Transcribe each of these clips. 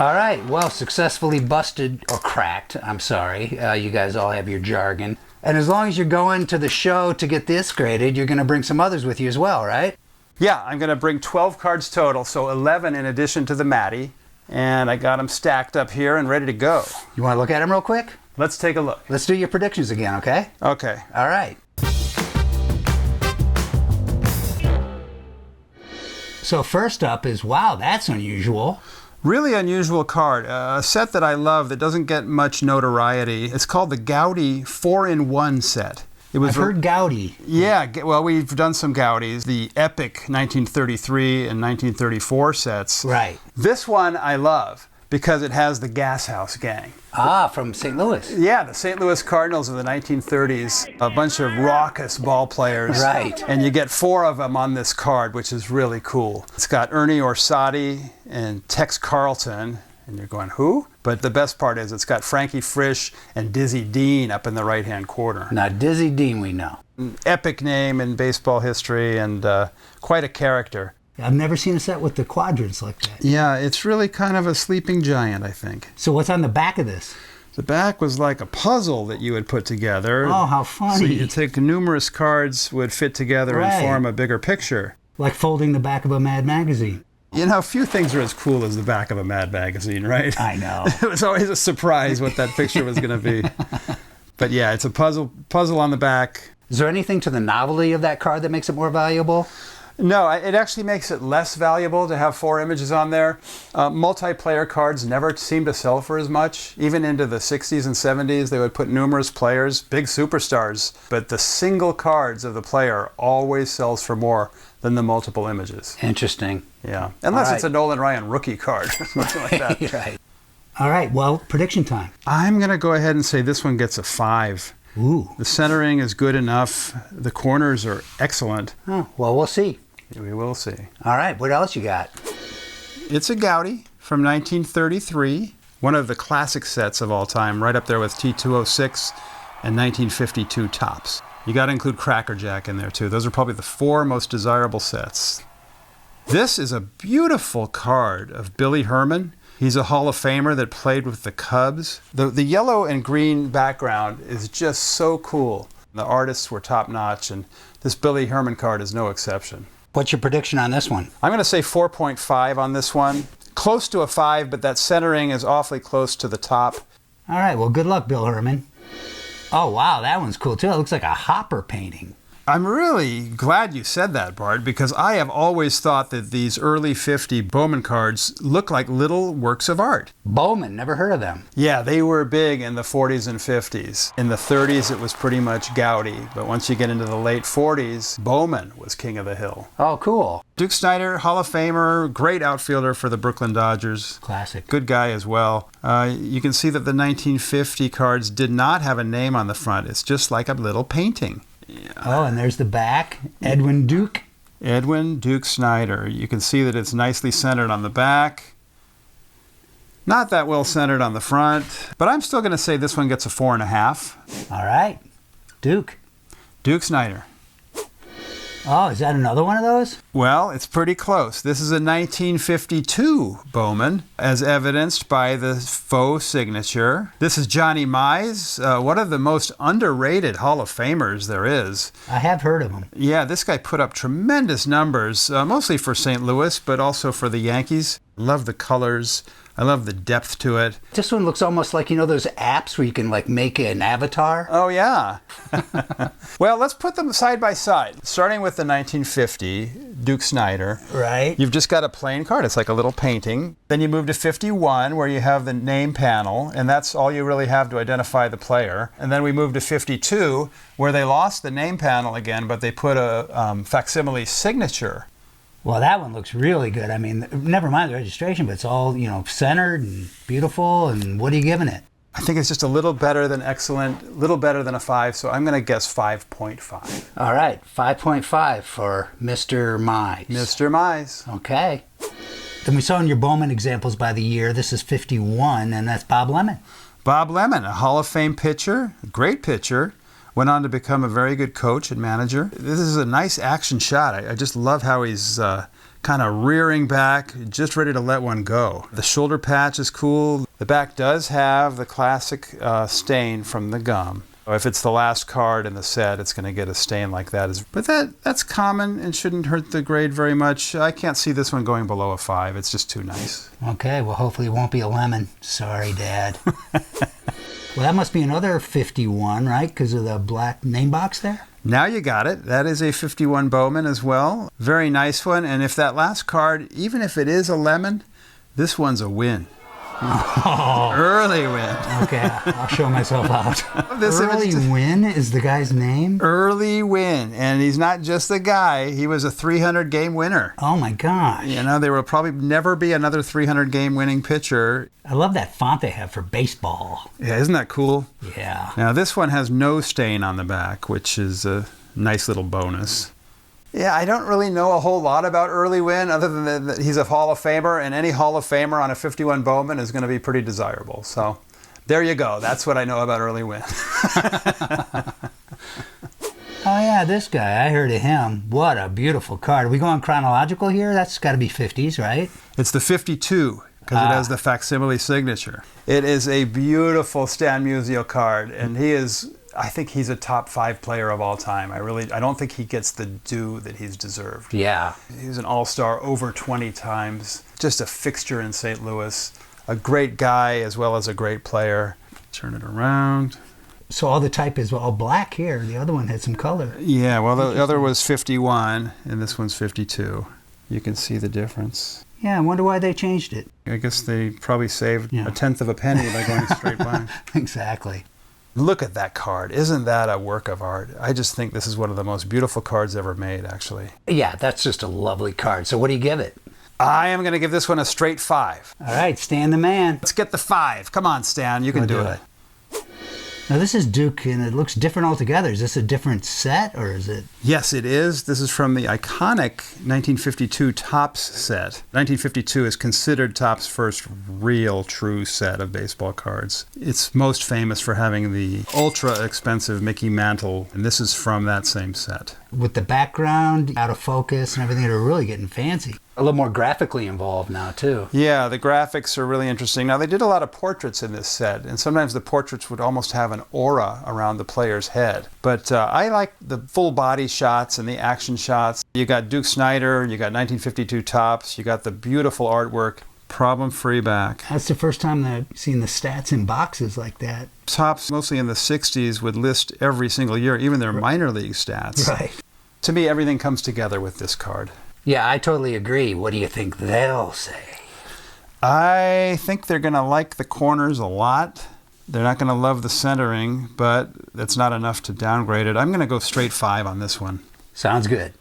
All right, well, successfully busted, or cracked, I'm sorry. You guys all have your jargon. And as long as you're going to the show to get this graded, you're going to bring some others with you as well, right? Yeah, I'm going to bring 12 cards total, so 11 in addition to the Matty. And I got them stacked up here and ready to go. You want to look at them real quick? Let's take a look. Let's do your predictions again, okay? Okay. All right. So first up is, wow, that's unusual. Really unusual card. A set that I love that doesn't get much notoriety. It's called the Goudey 4-in-1 set. I've heard Goudey. Yeah, well, we've done some Goudeys. The epic 1933 and 1934 sets. Right. This one I love because it has the Gas House Gang. Ah, from St. Louis. Yeah, the St. Louis Cardinals of the 1930s. A bunch of raucous ball players. Right. And you get 4 of them on this card, which is really cool. It's got Ernie Orsatti and Tex Carlton. And you're going, who? But the best part is it's got Frankie Frisch and Dizzy Dean up in the right-hand corner. Now, Dizzy Dean we know. Epic name in baseball history and quite a character. I've never seen a set with the quadrants like that. Yeah, it's really kind of a sleeping giant, I think. So what's on the back of this? The back was like a puzzle that you would put together. Oh, how funny. So you take numerous cards would fit together and form a bigger picture. Like folding the back of a Mad magazine. You know, few things are as cool as the back of a Mad magazine, right? I know. It was always a surprise what that picture was going to be. But yeah, it's a puzzle on the back. Is there anything to the novelty of that card that makes it more valuable? No, it actually makes it less valuable to have 4 images on there. Multiplayer cards never seem to sell for as much. Even into the 60s and 70s, they would put numerous players, big superstars. But the single cards of the player always sells for more than the multiple images. Interesting. Yeah, unless it's a Nolan Ryan rookie card or something like that. Right. All right, well, prediction time. I'm going to go ahead and say this one gets a 5. Ooh. The centering is good enough. The corners are excellent. Oh, well, we'll see. We will see. All right, what else you got? It's a Goudey from 1933, one of the classic sets of all time, right up there with T206 and 1952 Topps. You got to include Cracker Jack in there too. Those are probably the 4 most desirable sets. This is a beautiful card of Billy Herman. He's a Hall of Famer that played with the Cubs. The yellow and green background is just so cool. The artists were top-notch, and this Billy Herman card is no exception. What's your prediction on this one? I'm going to say 4.5 on this one. Close to a 5, but that centering is awfully close to the top. All right, well, good luck, Bill Herman. Oh, wow, that one's cool, too. It looks like a Hopper painting. I'm really glad you said that, Bart, because I have always thought that these early 50 Bowman cards look like little works of art. Bowman, never heard of them. Yeah, they were big in the 40s and 50s. In the 30s, it was pretty much Goudey, but once you get into the late 40s, Bowman was king of the hill. Oh, cool. Duke Snider, Hall of Famer, great outfielder for the Brooklyn Dodgers. Classic. Good guy as well. You can see that the 1950 cards did not have a name on the front. It's just like a little painting. Yeah. Oh, and there's the back. Edwin Duke. Edwin Duke Snider. You can see that it's nicely centered on the back. Not that well centered on the front. But I'm still going to say this one gets a 4.5. All right. Duke. Duke Snider. Oh, is that another one of those? Well, it's pretty close. This is a 1952 Bowman, as evidenced by the faux signature. This is Johnny Mize, one of the most underrated Hall of Famers there is. I have heard of him. Yeah, this guy put up tremendous numbers, mostly for St. Louis, but also for the Yankees. Love the colors. I love the depth to it. This one looks almost like, you know, those apps where you can like make an avatar? Oh, yeah. Well, let's put them side by side. Starting with the 1950 Duke Snider. Right. You've just got a plain card. It's like a little painting. Then you move to 51 where you have the name panel, and that's all you really have to identify the player. And then we move to 52 where they lost the name panel again, but they put a facsimile signature. Well, that one looks really good. I mean, never mind the registration, but it's all, you know, centered and beautiful. And what are you giving it? I think it's just a little better than excellent, a little better than a 5, so I'm going to guess 5.5. All right, 5.5 for Mr. Mize. Mr. Mize. Okay. Then we saw in your Bowman examples by the year, this is 51, and that's Bob Lemon. Bob Lemon, a Hall of Fame pitcher, a great pitcher. Went on to become a very good coach and manager. This is a nice action shot. I just love how he's kind of rearing back, just ready to let one go. The shoulder patch is cool. The back does have the classic stain from the gum. If it's the last card in the set, it's going to get a stain like that. But that's common and shouldn't hurt the grade very much. I can't see this one going below a 5. It's just too nice. Okay, well, hopefully it won't be a lemon. Sorry, Dad. Well, that must be another 51, right? Because of the black name box there? Now you got it. That is a 51 Bowman as well. Very nice one. And if that last card, even if it is a lemon, this one's a win. Oh. Early win. Okay, I'll show myself out. Early Win is the guy's name? Early Win. And he's not just a guy. He was a 300-game winner. Oh, my gosh. You know, there will probably never be another 300-game winning pitcher. I love that font they have for baseball. Yeah, isn't that cool? Yeah. Now, this one has no stain on the back, which is a nice little bonus. Yeah, I don't really know a whole lot about Early Win other than that he's a Hall of Famer, and any Hall of Famer on a 51 Bowman is going to be pretty desirable. So there you go. That's what I know about Early Win. Oh, yeah, this guy. I heard of him. What a beautiful card. Are we going chronological here? That's got to be 50s, right? It's the 52 because it has the facsimile signature. It is a beautiful Stan Musial card, and I think he's a top 5 player of all time. I don't think he gets the due that he's deserved. Yeah. He's an all-star over 20 times. Just a fixture in St. Louis. A great guy as well as a great player. Turn it around. So all the type is all black here. The other one had some color. Yeah, well, the other was 51, and this one's 52. You can see the difference. Yeah, I wonder why they changed it. I guess they probably saved a tenth of a penny by going straight line. Exactly. Look at that card. Isn't that a work of art? I just think this is one of the most beautiful cards ever made, actually. Yeah, that's just a lovely card. So what do you give it? I am going to give this one a straight 5. All right, Stan the man. Let's get the 5. Come on, Stan. You can do it. Now, this is Duke, and it looks different altogether. Is this a different set, or is it? Yes, it is. This is from the iconic 1952 Topps set. 1952 is considered Topps' first real, true set of baseball cards. It's most famous for having the ultra-expensive Mickey Mantle, and this is from that same set. With the background out of focus and everything, they're really getting fancy. A little more graphically involved now, too. Yeah, the graphics are really interesting. Now, they did a lot of portraits in this set, and sometimes the portraits would almost have an aura around the player's head. But I like the full body shots and the action shots. You got Duke Snider, you got 1952 Topps, you got the beautiful artwork, problem-free back. That's the first time that I've seen the stats in boxes like that. Topps, mostly in the 60s, would list every single year, even their minor league stats. Right. To me, everything comes together with this card. Yeah, I totally agree. What do you think they'll say? I think they're going to like the corners a lot. They're not going to love the centering, but that's not enough to downgrade it. I'm going to go straight 5 on this one. Sounds good.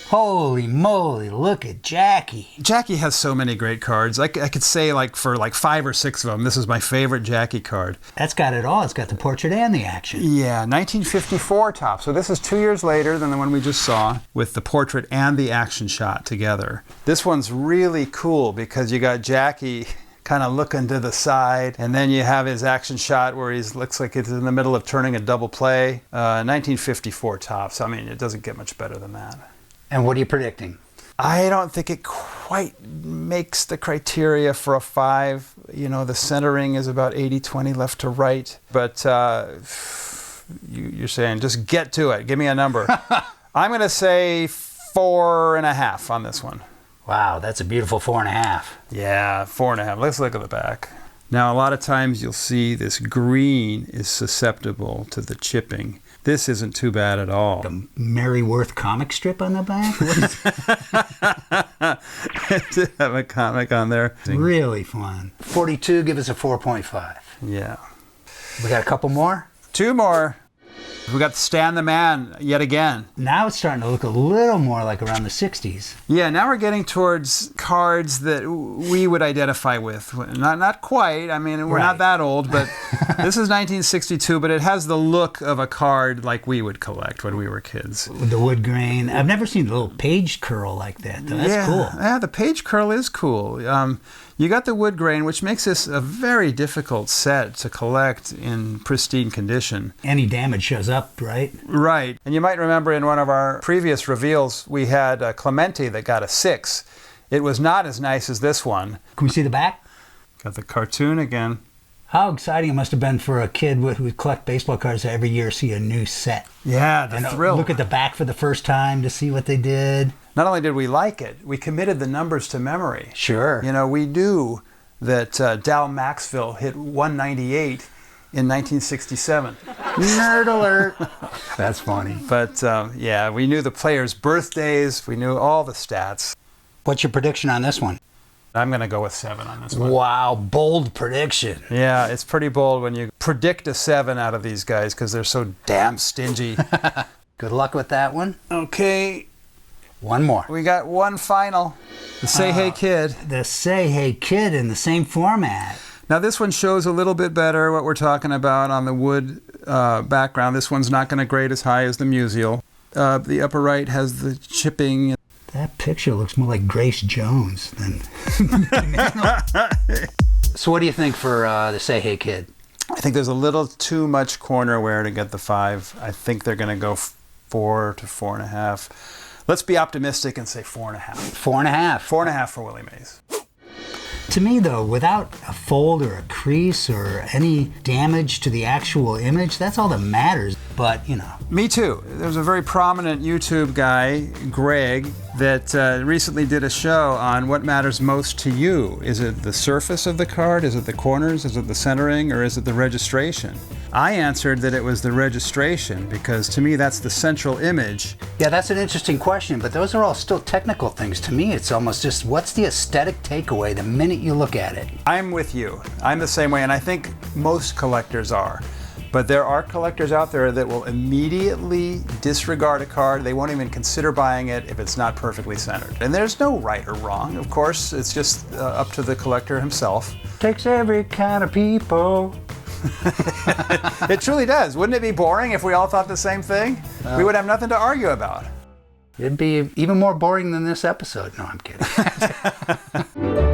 Holy moly, look at Jackie. Jackie has so many great cards. I could say for 5 or 6 of them, this is my favorite Jackie card. That's got it all. It's got the portrait and the action. Yeah, 1954 Topps. So this is 2 years later than the one we just saw with the portrait and the action shot together. This one's really cool because you got Jackie kind of looking to the side, and then you have his action shot where he looks like he's in the middle of turning a double play. 1954 Topps. I mean, it doesn't get much better than that. And what are you predicting? I don't think it quite makes the criteria for a 5. You know, the centering is about 80-20 left to right. But you're saying just get to it. Give me a number. I'm going to say 4.5 on this one. Wow, that's a beautiful 4.5. Yeah, 4.5. Let's look at the back. Now, a lot of times you'll see this green is susceptible to the chipping. This isn't too bad at all. The Mary Worth comic strip on the back? What is It did have a comic on there. Really fun. 42, give us a 4.5. Yeah. We got a couple more? 2 more. We got Stan the Man yet again. Now it's starting to look a little more like around the 60s. Yeah, now we're getting towards cards that we would identify with. Not quite. I mean, we're not that old, but this is 1962, but it has the look of a card like we would collect when we were kids. With the wood grain. I've never seen a little page curl like that, though. That's cool. Yeah, the page curl is cool. You got the wood grain, which makes this a very difficult set to collect in pristine condition. Any damage shows up. up, right? Right. And you might remember in one of our previous reveals, we had Clemente that got a 6. It was not as nice as this one. Can we see the back? Got the cartoon again. How exciting it must have been for a kid who would collect baseball cards to every year see a new set. Yeah, the thrill. Look at the back for the first time to see what they did. Not only did we like it, we committed the numbers to memory. Sure. You know, we knew that Dal Maxfield hit 198 in 1967. Nerd alert. That's funny. But yeah, we knew the players' birthdays. We knew all the stats. What's your prediction on this one? I'm going to go with 7 on this one. Wow, bold prediction. Yeah, it's pretty bold when you predict a 7 out of these guys because they're so damn stingy. Good luck with that one. Okay. One more. We got one final. The Say Hey Kid. The Say Hey Kid in the same format. Now this one shows a little bit better what we're talking about on the wood background. This one's not going to grade as high as the Musial. The upper right has the chipping. That picture looks more like Grace Jones than... So what do you think for the Say Hey Kid? I think there's a little too much corner wear to get the 5. I think they're going to go 4 to 4.5. Let's be optimistic and say 4.5. 4.5. 4.5 for Willie Mays. To me, though, without a fold or a crease or any damage to the actual image, that's all that matters. But, you know. Me too. There's a very prominent YouTube guy, Greg, that recently did a show on what matters most to you. Is it the surface of the card? Is it the corners? Is it the centering? Or is it the registration? I answered that it was the registration because to me that's the central image. Yeah, that's an interesting question, but those are all still technical things. To me, it's almost just what's the aesthetic takeaway the minute you look at it? I'm with you. I'm the same way, and I think most collectors are. But there are collectors out there that will immediately disregard a card. They won't even consider buying it if it's not perfectly centered. And there's no right or wrong, of course. It's just up to the collector himself. Takes every kind of people. It truly does. Wouldn't it be boring if we all thought the same thing? We would have nothing to argue about. It'd be even more boring than this episode. No, I'm kidding.